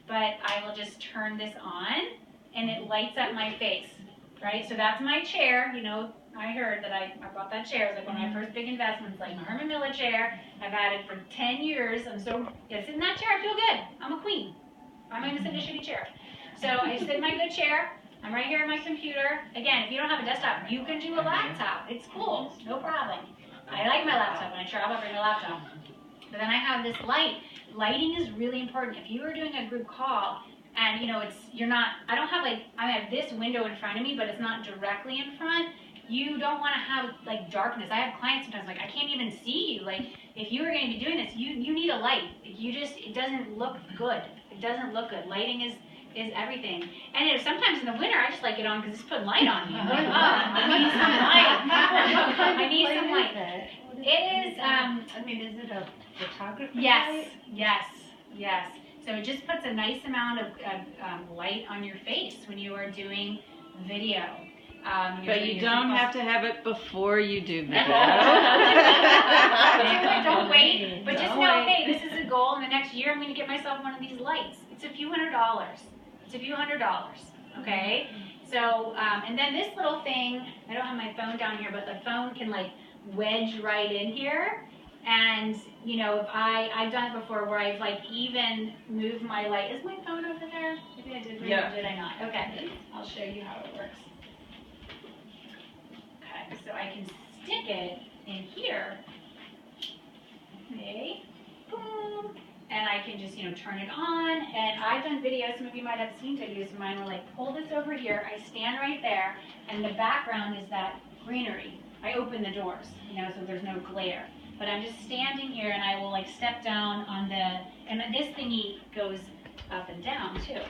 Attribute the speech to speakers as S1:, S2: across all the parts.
S1: but I will just turn this on and it lights up my face, right? So that's my chair. You know, I heard that I bought that chair. It was like one of my first big investments, like Herman Miller chair. I've had it for 10 years. I sit in that chair, I feel good. I'm a queen. I'm going to sit in a shitty chair. So I sit in my good chair. I'm right here on my computer. Again, if you don't have a desktop, you can do a laptop. It's cool, no problem. I like my laptop. When I travel, I bring my laptop. But then I have this light. Lighting is really important. If you are doing a group call, and you know, I have this window in front of me, but it's not directly in front. You don't want to have like darkness. I have clients sometimes like, I can't even see you. Like, if you are going to be doing this, you need a light. It doesn't look good. It doesn't look good. Lighting is everything. And sometimes in the winter, I just like it on because it's putting light on me. I'm like, oh, I need some light. I need some light. It is,
S2: is it a photography
S1: light? Yes. So it just puts a nice amount of light on your face when you are doing video.
S3: But you don't have to have it before you do video.
S1: Don't wait. But just know, hey, this is a goal. In the next year, I'm going to get myself one of these lights. It's a few $100s. Okay? So, and then this little thing, I don't have my phone down here, but the phone can like wedge right in here. And, you know, I've done it before where I've like even moved my light. Is my phone over there? Maybe I did,
S3: yeah.
S1: Or did I not? Okay, I'll show you how it works. Okay, so I can stick it in here. Okay, boom. And I can just, you know, turn it on. And I've done videos, some of you might have seen videos of mine where like, pull this over here, I stand right there, and the background is that greenery. I open the doors, you know, so there's no glare. But I'm just standing here and I will like step down on and this thingy goes up and down too.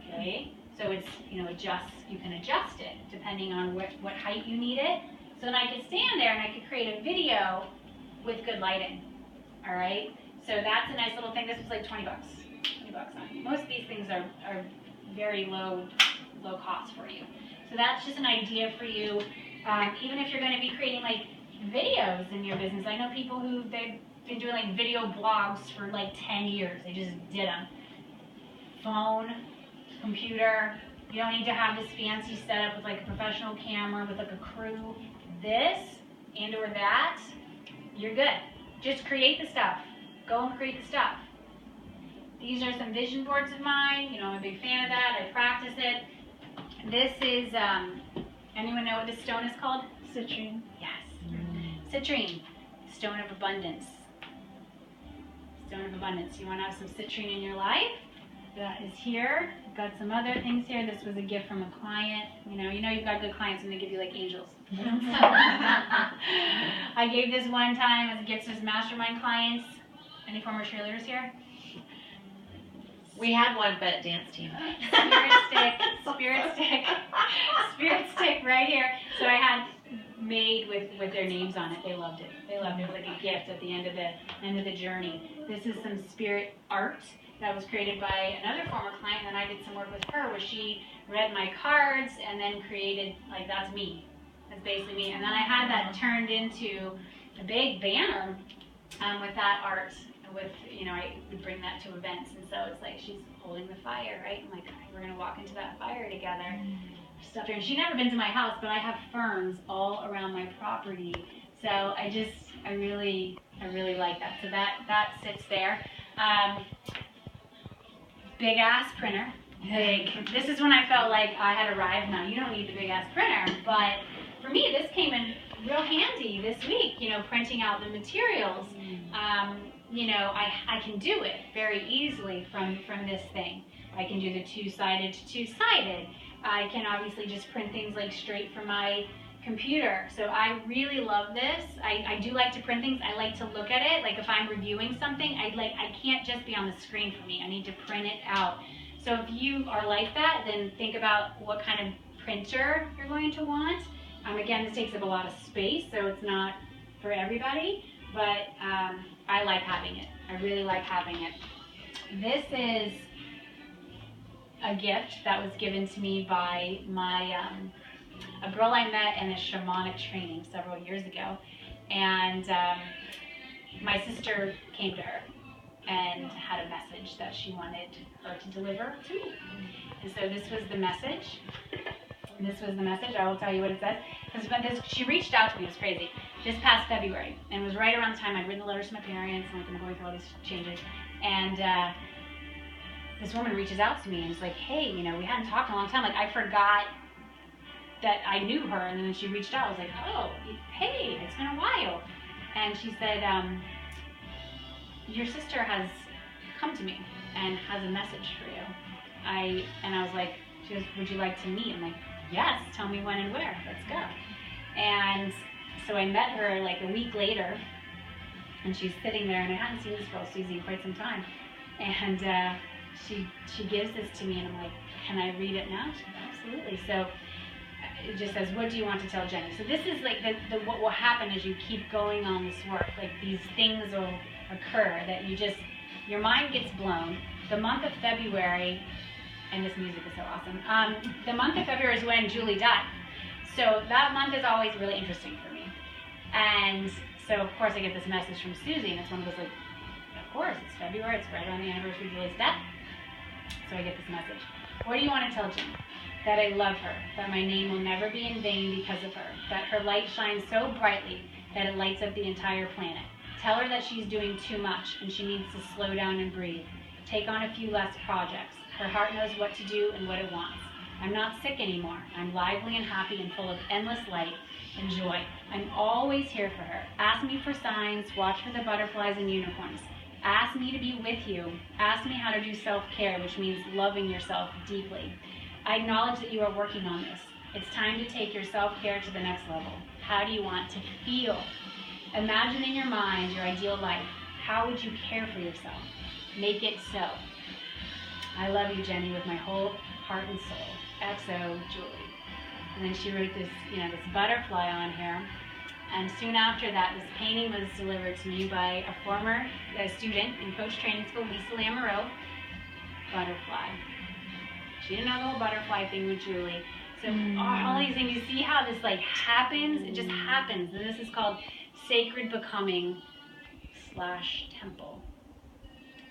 S1: Okay, so it's, you know, you can adjust it depending on what height you need it. So then I could stand there and I could create a video with good lighting. All right, so that's a nice little thing. This was like 20 bucks. 20 bucks on. Most of these things are very low cost for you. So that's just an idea for you. Even if you're going to be creating like videos in your business. I know people they've been doing like video blogs for like 10 years. They just did them. Phone, computer. You don't need to have this fancy setup with like a professional camera with like a crew. This and or that, you're good. Just create the stuff. Go and create the stuff. These are some vision boards of mine. You know, I'm a big fan of that. I practice it. This is, anyone know what this stone is called?
S2: Citrine.
S1: Yes. Citrine, stone of abundance. Stone of abundance. You want to have some citrine in your life? That is here. I've got some other things here. This was a gift from a client. You know you've got good clients when they give you like angels. I gave this one time as a gift to mastermind clients. Any former cheerleaders here?
S4: We had one, but dance team.
S1: Spirit stick right here. So I had made with their names on it. They loved it. It was like a gift at the end of the journey. This is some spirit art that was created by another former client, and I did some work with her where she read my cards and then created, like, that's me. That's basically me. And then I had that turned into a big banner with that art. With, you know, I would bring that to events, and so it's like she's holding the fire, right? I'm like, we're gonna walk into that fire together. Stuff here. And she's never been to my house, but I have ferns all around my property. So I really like that. So that sits there. Big ass printer. Big. This is when I felt like I had arrived now. You don't need the big ass printer, but for me, this came in real handy this week. You know, printing out the materials. You know, I can do it very easily from this thing. I can do the two-sided to two-sided. I can obviously just print things like straight from my computer. So I really love this. I do like to print things. I like to look at it. Like if I'm reviewing something, I can't just be on the screen for me. I need to print it out. So if you are like that, then think about what kind of printer you're going to want. Again, this takes up a lot of space, so it's not for everybody, but I like having it. I really like having it. This is a gift that was given to me by my a girl I met in a shamanic training several years ago, and my sister came to her and had a message. message that she wanted her to deliver to me. And so this was the message. This was the message. I will tell you what it says. Because she reached out to me. It was crazy. Just past February. And it was right around the time I'd written the letters to my parents. And I'm going through all these changes. And this woman reaches out to me and is like, hey, you know, we hadn't talked in a long time. Like, I forgot that I knew her. And then she reached out. I was like, oh, hey, it's been a while. And she said, your sister has come to me and has a message for you. And I was like, she goes, would you like to meet? I'm like, yes, tell me when and where. Let's go. And so I met her like a week later, and she's sitting there, and I hadn't seen this girl, Susie, in quite some time. And she gives this to me, and I'm like, can I read it now? She goes, absolutely. So it just says, what do you want to tell Jenny? So this is like what will happen as you keep going on this work. Like these things will occur that your mind gets blown. The month of February, and this music is so awesome. The month of February is when Julie died. So that month is always really interesting for me. And so of course I get this message from Susie, and it's one of those like, of course, it's February, it's right around the anniversary of Julie's death. So I get this message. What do you want to tell Jenny? That I love her, that my name will never be in vain because of her, that her light shines so brightly that it lights up the entire planet. Tell her that she's doing too much and she needs to slow down and breathe. Take on a few less projects. Her heart knows what to do and what it wants. I'm not sick anymore. I'm lively and happy and full of endless light and joy. I'm always here for her. Ask me for signs. Watch for the butterflies and unicorns. Ask me to be with you. Ask me how to do self-care, which means loving yourself deeply. I acknowledge that you are working on this. It's time to take your self-care to the next level. How do you want to feel? Imagine in your mind your ideal life. How would you care for yourself? Make it so. I love you, Jenny, with my whole heart and soul. XO, Julie. And then she wrote this, this butterfly on here. And soon after that, this painting was delivered to me by a former student in Coach Training School, Lisa Lamoureux. Butterfly. She didn't know the whole butterfly thing with Julie. So all these things, you see how this happens? It just happens. And this is called sacred becoming / temple.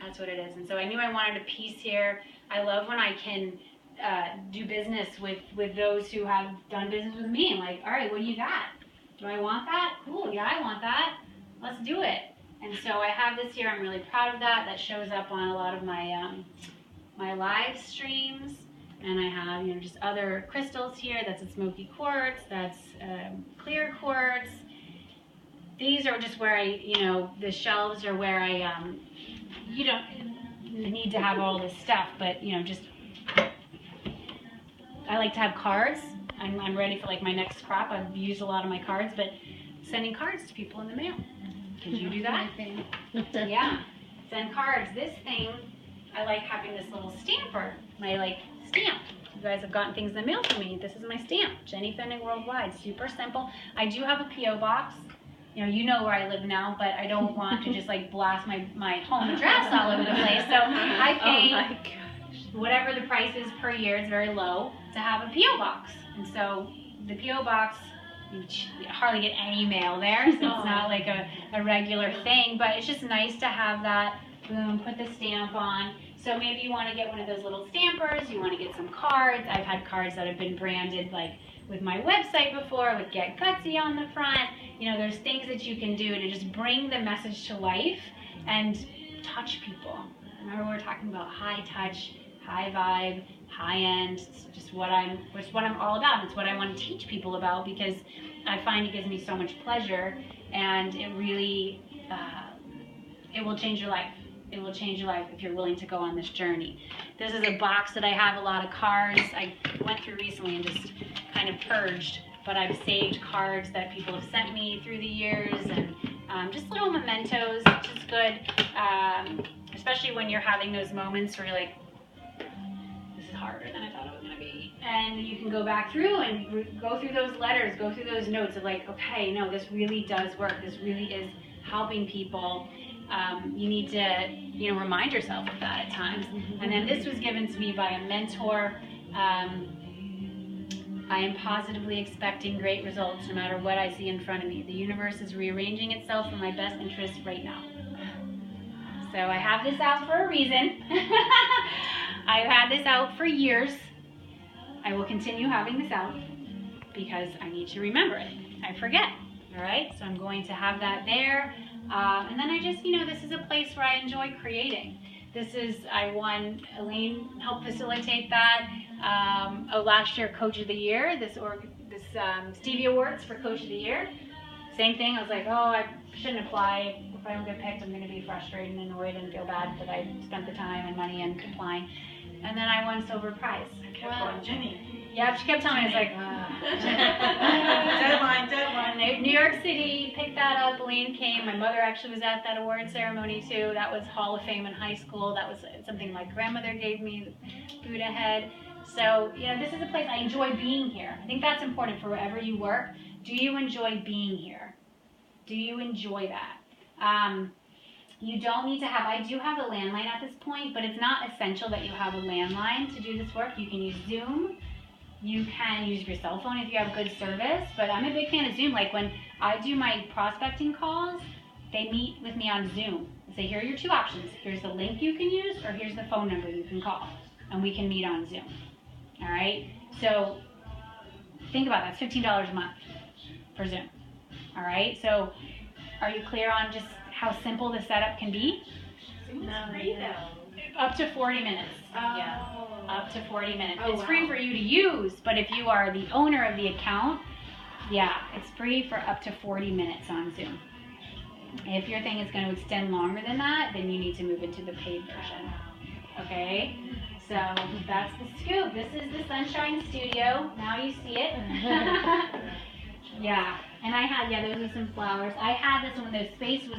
S1: That's what it is. And so I knew I wanted a piece here. I love when I can do business with those who have done business with me. I'm like, all right, what do you got? Do I want that? Cool, yeah, I want that. Let's do it. And so I have this here. I'm really proud of that. That shows up on a lot of my my live streams. And I have, just other crystals here. That's a smoky quartz. That's clear quartz. These are just where the shelves are where you don't need to have all this stuff, but just I like to have cards. I'm ready for my next crop. I've used a lot of my cards, but sending cards to people in the mail. Could you do that? Yeah, send cards. This thing, I like having this little stamper. My stamp. You guys have gotten things in the mail from me. This is my stamp. Jenny Fenig Worldwide. Super simple. I do have a P.O. box. You know where I live now, but I don't want to just blast my home address all over the place. So I pay whatever the price is per year. It's very low to have a P.O. box. And so the P.O. box, you hardly get any mail there, so it's not like a regular thing, but it's just nice to have that. Boom, put the stamp on. So maybe you want to get one of those little stampers, you want to get some cards. I've had cards that have been branded with my website before, with Get Gutsy on the front. There's things that you can do to just bring the message to life and touch people. Remember, we were talking about high touch, high vibe, high end. It's just what I'm all about. It's what I want to teach people about, because I find it gives me so much pleasure, and it really it will change your life. It will change your life if you're willing to go on this journey. This is a box that I have a lot of cards. I went through recently and just kind of purged, but I've saved cards that people have sent me through the years, and just little mementos, which is good, especially when you're having those moments where you're like, this is harder than I thought it was going to be. And you can go back through and go through those letters, go through those notes of okay, no, this really does work. This really is helping people. You need to, remind yourself of that at times. And then this was given to me by a mentor. I am positively expecting great results no matter what I see in front of me. The universe is rearranging itself for my best interests right now. So I have this out for a reason. I've had this out for years. I will continue having this out because I need to remember it. I forget. All right, so I'm going to have that there. And then I just, this is a place where I enjoy creating. Elaine helped facilitate that. Last year, Coach of the Year, Stevie Awards for Coach of the Year. Same thing, I was like, I shouldn't apply. If I don't get picked, I'm going to be frustrated and annoyed and feel bad that I spent the time and money in applying. And then I won silver prize.
S2: Jenny.
S1: Yeah, she kept telling me, I was like, deadline. New York City picked that up. Elaine came. My mother actually was at that award ceremony too. That was Hall of Fame in high school. That was something my grandmother gave me, Buddha head. So, this is a place I enjoy being here. I think that's important for wherever you work. Do you enjoy being here? Do you enjoy that? You don't need to have, I do have a landline at this point, but it's not essential that you have a landline to do this work. You can use Zoom. You can use your cell phone if you have good service, but I'm a big fan of Zoom. Like when I do my prospecting calls, they meet with me on Zoom. I say, here are your two options. Here's the link you can use, or here's the phone number you can call, and we can meet on Zoom. All right? So think about that. It's $15 a month for Zoom. All right? So are you clear on just how simple the setup can be? Up to 40 minutes.
S2: Yeah.
S1: Up to 40 minutes.
S2: Oh,
S1: it's free for you to use, but if you are the owner of the account, it's free for up to 40 minutes on Zoom. If your thing is going to extend longer than that, then you need to move into the paid version. Okay? So that's the scoop. This is the Sunshine Studio. Now you see it. Yeah. And those are some flowers. I had this when the space was